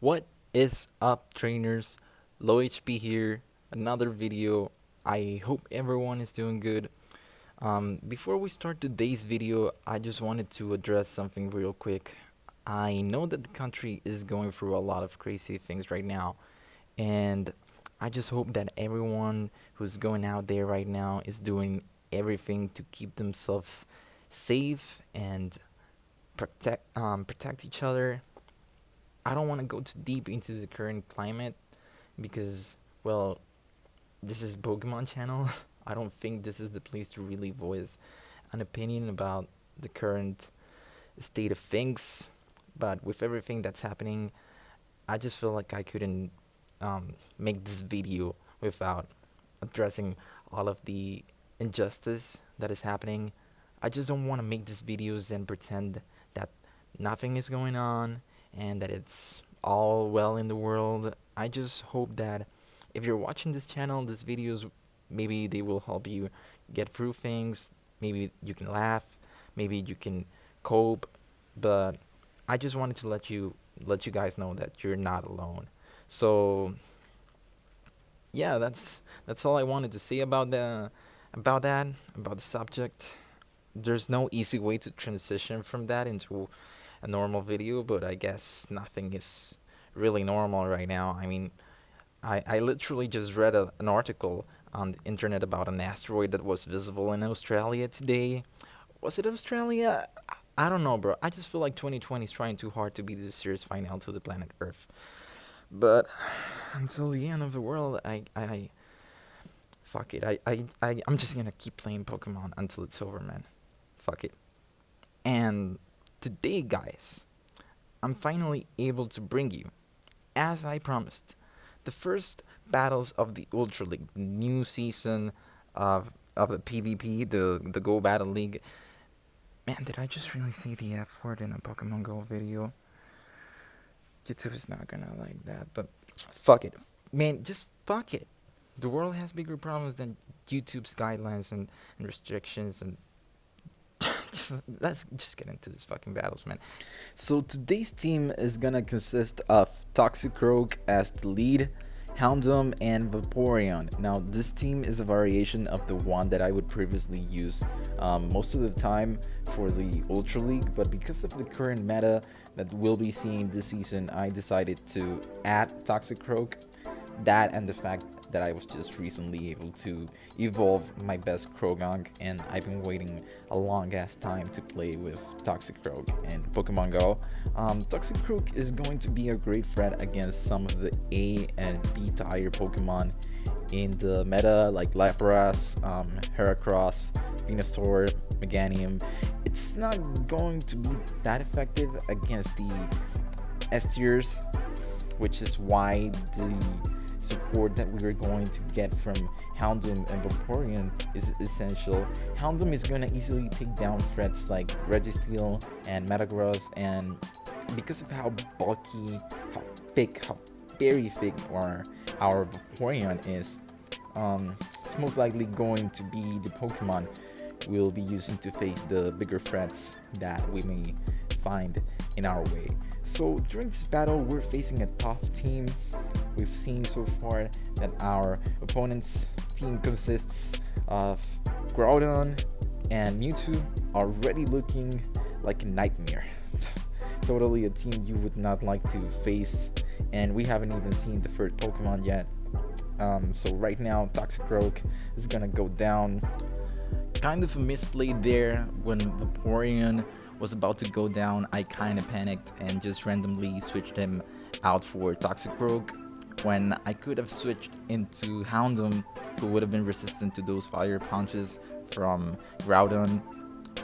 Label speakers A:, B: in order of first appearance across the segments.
A: What is up, trainers? Low HP here, another video. I hope everyone is doing good. Before we start today's video, I just wanted to address something real quick. I know that the country is going through a lot of crazy things right now, and I just hope that everyone who's going out there right now is doing everything to keep themselves safe and protect each other. I don't want to go too deep into the current climate because, well, this is Pokemon channel. I don't think this is the place to really voice an opinion about the current state of things. But with everything that's happening, I just feel like I couldn't make this video without addressing all of the injustice that is happening. I just don't want to make these videos and pretend that nothing is going on and that it's all well in the world. I just hope that if you're watching this channel, these videos, maybe they will help you get through things. Maybe you can laugh, maybe you can cope, but I just wanted to let you guys know that you're not alone. So yeah, that's all I wanted to say about the subject. There's no easy way to transition from that into a normal video, but I guess nothing is really normal right now. I mean, I literally just read an article on the internet about an asteroid that was visible in Australia today. Was it Australia? I don't know, bro. I just feel like 2020 is trying too hard to be this serious final to the planet Earth. But until the end of the world, I fuck it. I'm just gonna keep playing Pokemon until it's over, man. Fuck it. And today, guys, I'm finally able to bring you, as I promised, the first battles of the Ultra League, the new season of the PvP, the Go Battle League. Man, did I just really say the F word in a Pokemon Go video? YouTube is not gonna like that, but fuck it. Man, just fuck it. The world has bigger problems than YouTube's guidelines and restrictions and let's just get into this fucking battles, man. So today's team is gonna consist of Toxicroak as the lead, Houndoom, and Vaporeon. Now this team is a variation of the one that I would previously use most of the time for the Ultra League, but because of the current meta that we'll be seeing this season, I decided to add Toxicroak. That and the fact that I was just recently able to evolve my best Croagunk, and I've been waiting a long ass time to play with Toxicroak in Pokemon Go. Toxicroak is going to be a great threat against some of the A and B tier Pokemon in the meta, like Lapras, Heracross, Venusaur, Meganium. It's not going to be that effective against the S tiers, which is why the support that we are going to get from Houndoom and Vaporeon is essential. Houndoom is going to easily take down threats like Registeel and Metagross, and because of how bulky, how thick, how very thick our Vaporeon is, it's most likely going to be the Pokemon we'll be using to face the bigger threats that we may find in our way. So during this battle, we're facing a tough team. We've seen so far that our opponent's team consists of Groudon and Mewtwo, already looking like a nightmare. Totally a team you would not like to face, and we haven't even seen the third Pokemon yet. So right now, Toxicroak is gonna go down. Kind of a misplay there when Vaporeon was about to go down. I kind of panicked and just randomly switched him out for Toxicroak when I could have switched into Houndoom, who would have been resistant to those fire punches from Groudon.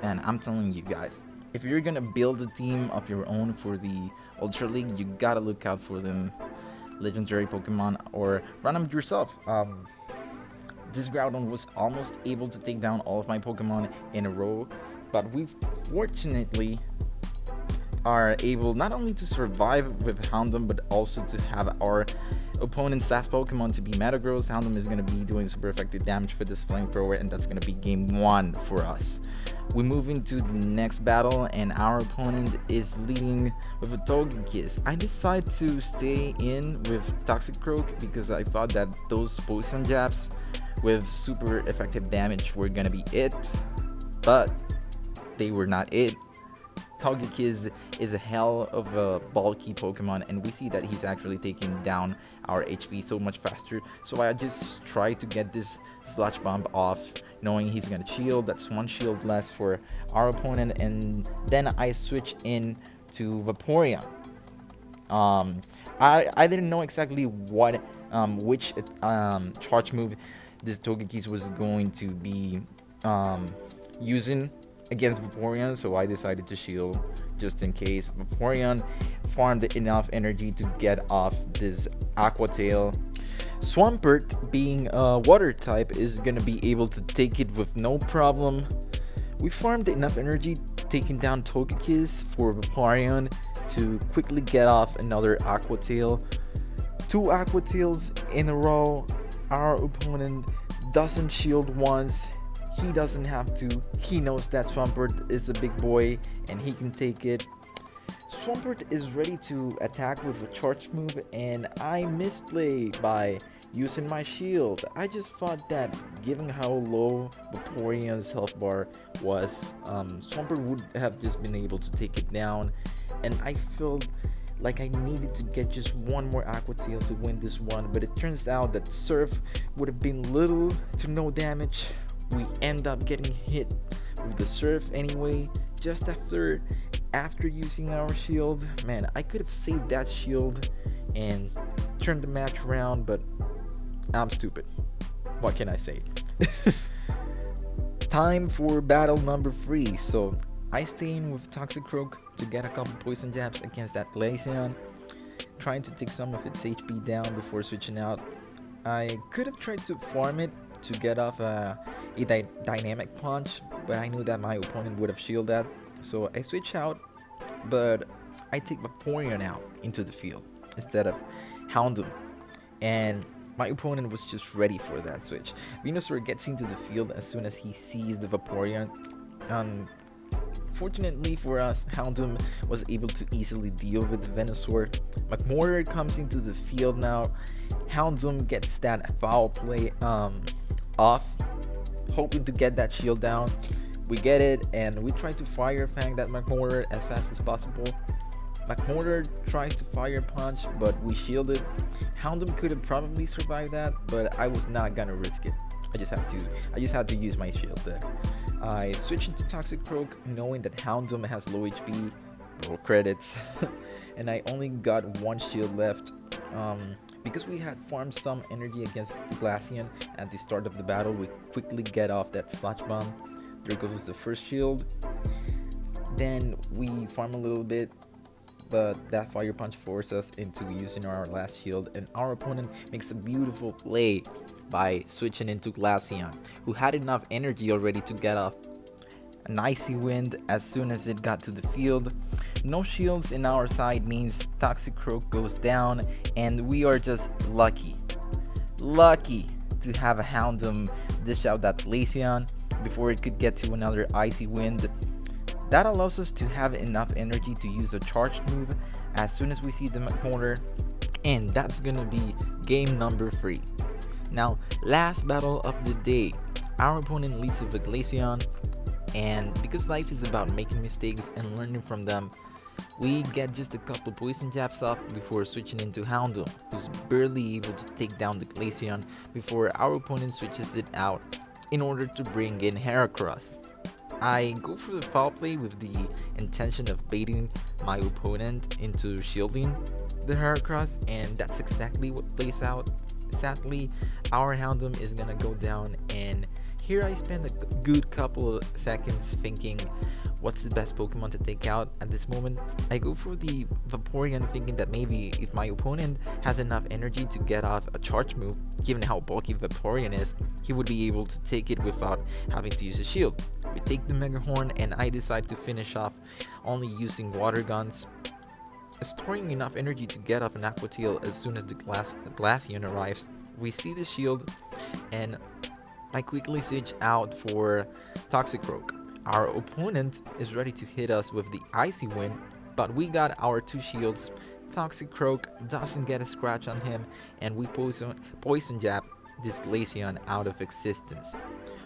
A: And I'm telling you guys, if you're gonna build a team of your own for the Ultra League, you gotta look out for them legendary Pokemon or run them yourself. This Groudon was almost able to take down all of my Pokemon in a row, but we fortunately are able not only to survive with Houndoom, but also to have our opponent's last Pokemon to be Metagross, Houndoom is going to be doing super effective damage for this flamethrower, and that's going to be game 1 for us. We move into the next battle, and our opponent is leading with a Togekiss. I decided to stay in with Toxicroak because I thought that those poison jabs with super effective damage were gonna be it, but they were not it. Togekiss is a hell of a bulky Pokemon, and we see that he's actually taking down our HP so much faster. So I just try to get this Sludge Bomb off, knowing he's gonna shield. That's 1 shield less for our opponent, and then I switch in to Vaporeon. I didn't know exactly what which charge move this Togekiss was going to be using against Vaporeon, so I decided to shield just in case. Vaporeon farmed enough energy to get off this Aqua Tail. Swampert, being a water type, is gonna be able to take it with no problem. We farmed enough energy taking down Togekiss for Vaporeon to quickly get off another Aqua Tail. 2 Aqua Tails in a row. Our opponent doesn't shield once. He doesn't have to. He knows that Swampert is a big boy and he can take it. Swampert is ready to attack with a charge move, and I misplay by using my shield. I just thought that given how low Vaporeon's health bar was, Swampert would have just been able to take it down, and I felt like I needed to get just 1 more Aqua Tail to win this one, but it turns out that Surf would have been little to no damage. We end up getting hit with the Surf anyway, just after using our shield. Man, I could have saved that shield and turned the match around, but I'm stupid. What can I say? Time for battle number 3. So I stay in with Toxicroak to get a couple poison jabs against that Glaceon, trying to take some of its HP down before switching out. I could have tried to farm it to get off a dynamic punch, but I knew that my opponent would have shielded that, so I switch out, but I take Vaporeon out into the field instead of Houndoom, and my opponent was just ready for that switch. Venusaur gets into the field as soon as he sees the Vaporeon. Fortunately for us, Houndoom was able to easily deal with the Venusaur. McMortar comes into the field now. Houndoom gets that foul play off, hoping to get that shield down. We get it, and we try to Fire Fang that McMortar as fast as possible. McMortar tries to Fire Punch, but we shielded. Houndoom could have probably survived that, but I was not gonna risk it. I just had to use my shield there. I switch into Toxicroak knowing that Houndoom has low HP, roll credits, and I only got 1 shield left. Because we had farmed some energy against Glaceon at the start of the battle, we quickly get off that Sludge Bomb. There goes the first shield. Then we farm a little bit, but that Fire Punch forced us into using our last shield, and our opponent makes a beautiful play by switching into Glaceon, who had enough energy already to get off an Icy Wind as soon as it got to the field. No shields in our side means Toxicroak goes down, and we are just lucky to have a Houndoom dish out that Glaceon before it could get to another Icy Wind. That allows us to have enough energy to use a charged move as soon as we see the McMortar, and that's gonna be game number 3. Now, last battle of the day, our opponent leads with a Glaceon, and because life is about making mistakes and learning from them, we get just a couple poison jabs off before switching into Houndoom, who's barely able to take down the Glaceon before our opponent switches it out in order to bring in Heracross. I go for the foul play with the intention of baiting my opponent into shielding the Heracross, and that's exactly what plays out. Sadly, our Houndoom is gonna go down, and here I spend a good couple of seconds thinking what's the best Pokemon to take out at this moment. I go for the Vaporeon, thinking that maybe if my opponent has enough energy to get off a charge move, given how bulky Vaporeon is, he would be able to take it without having to use a shield. We take the Mega Horn, and I decide to finish off only using water guns. storing enough energy to get off an Aqua Tail as soon as the Glaceon arrives. We see the shield, and I quickly switch out for Toxicroak. Our opponent is ready to hit us with the Icy Wind, but we got our 2 shields. Toxicroak doesn't get a scratch on him, and we poison jab this Glaceon out of existence.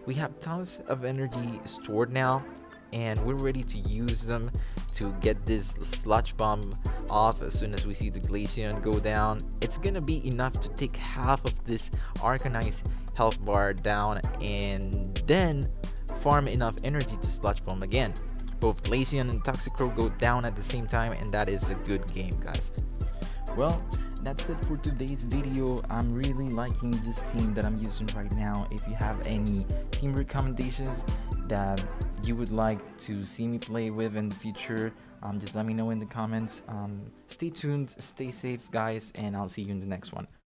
A: We have tons of energy stored now, and we're ready to use them to get this Sludge Bomb off as soon as we see the Glaceon go down. It's gonna be enough to take half of this Arcanite's health bar down, and then farm enough energy to Sludge Bomb again. Both Glaceon and Toxicroak go down at the same time, and that is a good game, guys. Well, that's it for today's video. I'm really liking this team that I'm using right now. If you have any team recommendations that you would like to see me play with in the future, just let me know in the comments. Stay tuned, stay safe, guys, and I'll see you in the next one.